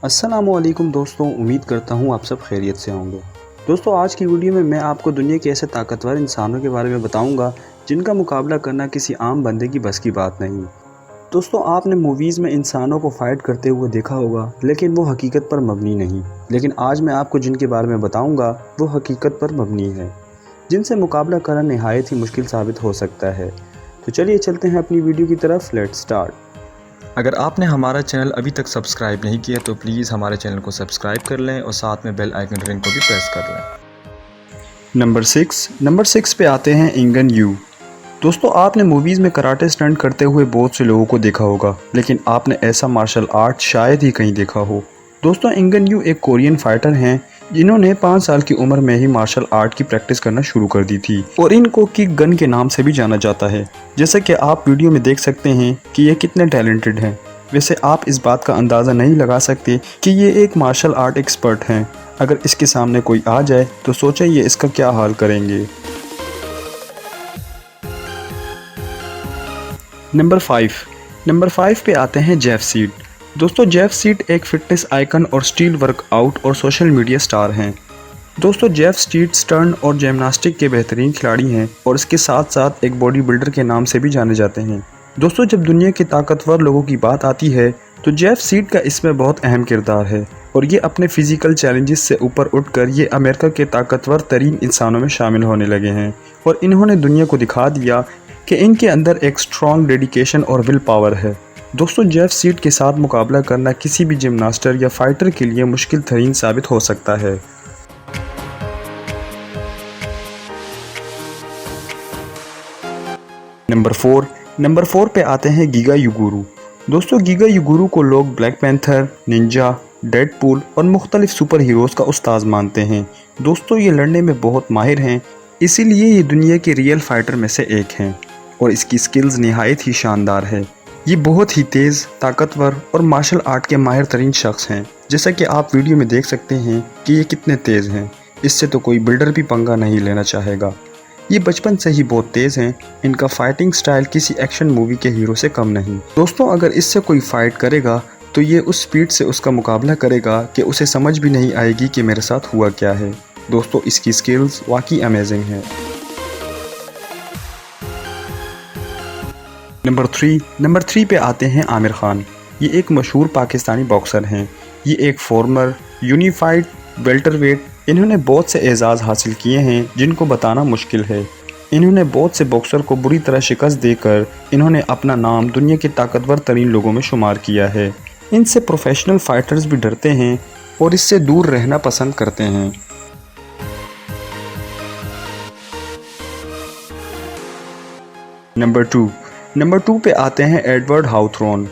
अस्सलामुअलैकुम दोस्तों, उम्मीद करता हूँ आप सब खैरियत से होंगे। दोस्तों, आज की वीडियो में मैं आपको दुनिया के ऐसे ताकतवर इंसानों के बारे में बताऊंगा जिनका मुकाबला करना किसी आम बंदे की बस की बात नहीं। दोस्तों, आपने मूवीज़ में इंसानों को फाइट करते हुए देखा होगा, लेकिन वो हकीकत पर मबनी नहीं। लेकिन आज मैं आपको जिनके बारे में बताऊँगा वो हकीकत पर मबनी है, जिनसे मुकाबला करना नहायत ही मुश्किल साबित हो सकता है। तो चलिए चलते हैं अपनी वीडियो की तरफ। Let's start. अगर आपने हमारा चैनल अभी तक सब्सक्राइब नहीं किया तो प्लीज़ हमारे चैनल को सब्सक्राइब कर लें और साथ में बेल आइकन रिंग को भी प्रेस कर लें। नंबर 6 पे आते हैं इंगन यू। दोस्तों, आपने मूवीज़ में कराटे स्टंट करते हुए बहुत से लोगों को देखा होगा, लेकिन आपने ऐसा मार्शल आर्ट शायद ही कहीं देखा हो। दोस्तों, इंगन यू एक कोरियन फाइटर हैं जिन्होंने 5 साल की उम्र में ही मार्शल आर्ट की प्रैक्टिस करना शुरू कर दी थी और इनको किक गन के नाम से भी जाना जाता है। जैसे कि आप वीडियो में देख सकते हैं कि ये कितने टैलेंटेड हैं। वैसे आप इस बात का अंदाज़ा नहीं लगा सकते कि ये एक मार्शल आर्ट एक्सपर्ट हैं। अगर इसके सामने कोई आ जाए तो सोचें ये इसका क्या हाल करेंगे। नंबर 5 पे आते हैं जेफ सीड। दोस्तों, जेफ सीड एक फिटनेस आइकन और स्टील वर्कआउट और सोशल मीडिया स्टार हैं। दोस्तों, जेफ सीड स्टंट और जिम्नास्टिक के बेहतरीन खिलाड़ी हैं और इसके साथ साथ एक बॉडी बिल्डर के नाम से भी जाने जाते हैं। दोस्तों, जब दुनिया के ताकतवर लोगों की बात आती है तो जेफ सीड का इसमें बहुत अहम किरदार है और ये अपने फिजिकल चैलेंजेस से ऊपर उठकर ये अमेरिका के ताकतवर तरीन इंसानों में शामिल होने लगे हैं और इन्होंने दुनिया को दिखा दिया कि इनके अंदर एक स्ट्रॉन्ग डेडिकेशन और विल पावर है। दोस्तों, जेफ सीड के साथ मुकाबला करना किसी भी जिम्नास्टर या फाइटर के लिए मुश्किल तरीन साबित हो सकता है। नंबर 4 पे आते हैं गीगा युगुरु। दोस्तों, गीगा युगुरु को लोग ब्लैक पैंथर, निंजा, डेडपूल और मुख्तलिफ सुपर हीरोज़ का उस्ताद मानते हैं। दोस्तों, ये लड़ने में बहुत माहिर हैं, इसीलिए ये दुनिया के रियल फाइटर में से एक हैं और इसकी स्किल्स निहायत ही शानदार है। ये बहुत ही तेज़, ताकतवर और मार्शल आर्ट के माहिर तरीन शख्स हैं। जैसा कि आप वीडियो में देख सकते हैं कि ये कितने तेज़ हैं, इससे तो कोई बिल्डर भी पंगा नहीं लेना चाहेगा। ये बचपन से ही बहुत तेज़ हैं। इनका फाइटिंग स्टाइल किसी एक्शन मूवी के हीरो से कम नहीं। दोस्तों, अगर इससे कोई फाइट करेगा तो ये उस स्पीड से उसका मुकाबला करेगा कि उसे समझ भी नहीं आएगी कि मेरे साथ हुआ क्या है। दोस्तों, इसकी स्किल्स वाकई अमेजिंग है। नंबर 3 पे आते हैं आमिर खान। ये एक मशहूर पाकिस्तानी बॉक्सर हैं। ये एक फॉर्मर यूनिफाइड वेल्टरवेट। इन्होंने बहुत से एजाज़ हासिल किए हैं जिनको बताना मुश्किल है। इन्होंने बहुत से बॉक्सर को बुरी तरह शिकस्त देकर इन्होंने अपना नाम दुनिया के ताकतवर तरीन लोगों में शुमार किया है। इनसे प्रोफेशनल फाइटर्स भी डरते हैं और इससे दूर रहना पसंद करते हैं। नंबर 2 पे आते हैं एडवर्ड हाउथरॉन।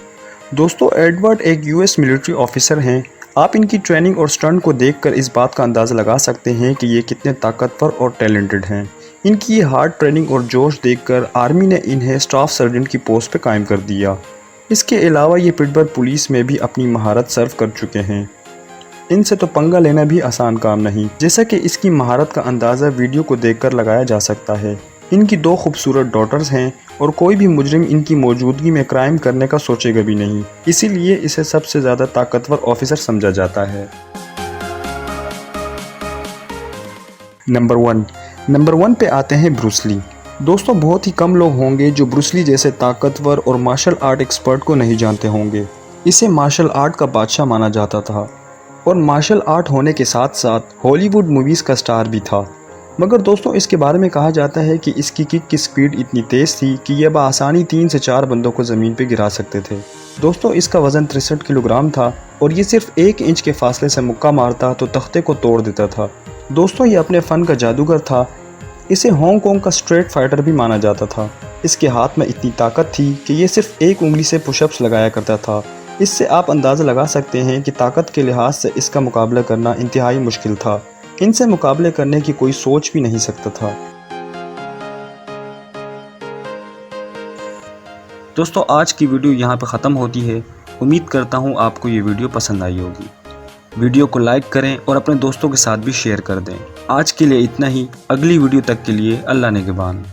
दोस्तों, एडवर्ड एक यूएस मिलिट्री ऑफिसर हैं। आप इनकी ट्रेनिंग और स्टंट को देखकर इस बात का अंदाज़ा लगा सकते हैं कि ये कितने ताकतवर और टैलेंटेड हैं। इनकी ये हार्ड ट्रेनिंग और जोश देखकर आर्मी ने इन्हें स्टाफ सर्जेंट की पोस्ट पे कायम कर दिया। इसके अलावा ये पिटबर्ग पुलिस में भी अपनी महारत सर्व कर चुके हैं। इनसे तो पंगा लेना भी आसान काम नहीं, जैसा कि इसकी महारत का अंदाज़ा वीडियो को देखकर लगाया जा सकता है। इनकी 2 खूबसूरत डॉटर्स हैं और कोई भी मुजरिम इनकी मौजूदगी में क्राइम करने का सोचेगा भी नहीं, इसीलिए इसे सबसे ज़्यादा ताकतवर ऑफिसर समझा जाता है। नंबर 1 पे आते हैं ब्रूस ली। दोस्तों, बहुत ही कम लोग होंगे जो ब्रूस ली जैसे ताकतवर और मार्शल आर्ट एक्सपर्ट को नहीं जानते होंगे। इसे मार्शल आर्ट का बादशाह माना जाता था और मार्शल आर्ट होने के साथ साथ हॉलीवुड मूवीज़ का स्टार भी था। मगर दोस्तों, इसके बारे में कहा जाता है कि इसकी किक की स्पीड इतनी तेज़ थी कि यह बआसानी 3 से 4 बंदों को ज़मीन पर गिरा सकते थे। दोस्तों, इसका वज़न 63 किलोग्राम था और ये सिर्फ 1 इंच के फासले से मुक्का मारता तो तख्ते को तोड़ देता था। दोस्तों, ये अपने फ़न का जादूगर था। इसे हांगकांग का स्ट्रीट फाइटर भी माना जाता था। इसके हाथ में इतनी ताकत थी कि ये सिर्फ 1 उंगली से पुशअप्स लगाया करता था। इससे आप अंदाज़ा लगा सकते हैं कि ताकत के लिहाज से इसका मुकाबला करना इंतहाई मुश्किल था। इनसे मुकाबले करने की कोई सोच भी नहीं सकता था। दोस्तों, आज की वीडियो यहाँ पर ख़त्म होती है। उम्मीद करता हूँ आपको ये वीडियो पसंद आई होगी। वीडियो को लाइक करें और अपने दोस्तों के साथ भी शेयर कर दें। आज के लिए इतना ही। अगली वीडियो तक के लिए अल्लाह निगहबान।